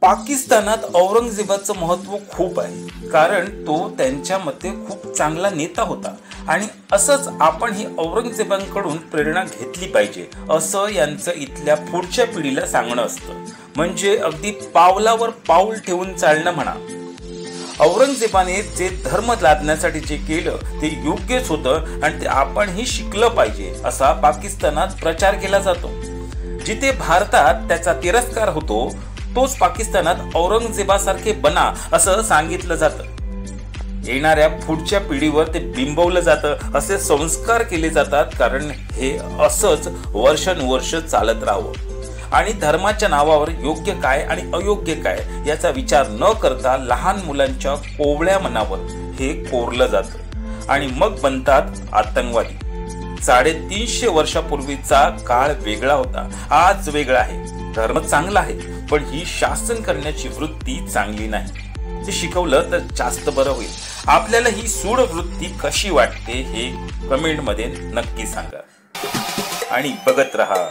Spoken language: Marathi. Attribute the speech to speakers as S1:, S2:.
S1: पाकिस्तानात औरंगजेबाचं महत्त्व खूप आहे, कारण तो त्यांच्या मते खूप चांगला नेता होता आणि असंच आपण ही औरंगजेबांकडून प्रेरणा घेतली पाहिजे असं यांचं इथल्या पुढच्या पिढीला सांगणं असतं. म्हणजे अगदी पावलावर पाऊल ठेवून चालणं म्हणा. औरंगजेबाने जे धर्म लादण्यासाठी जे केलं ते योग्यच होतं आणि ते आपणही शिकलं पाहिजे असा पाकिस्तानात प्रचार केला जातो. जिथे भारतात त्याचा तिरस्कार होतो तोच पाकिस्तानात औरंगजेबासारखे बना असं सांगितलं जातं. येणाऱ्या पुढच्या पिढीवर ते बिंबवलं जातं, असे संस्कार केले जातात, कारण हे असंच वर्षानुवर्ष चालत राहावं आणि धर्माच्या नावावर योग्य काय आणि अयोग्य काय याचा विचार न करता लहान मुलांच्या कोवळ्या मनावर हे कोरलं जातं आणि मग बनतात आतंकवादी. 350 वर्षापूर्वीचा काळ वेगळा होता, आज वेगळा आहे. धर्म चांगला आहे, पण ही शासन करण्याची वृत्ती चांगली नाही. ते शिकवलं तर जास्त बरं होईल. आपल्याला ही सूड वृत्ती कशी वाटते हे कमेंट मध्ये नक्की सांगा आणि बघत रहा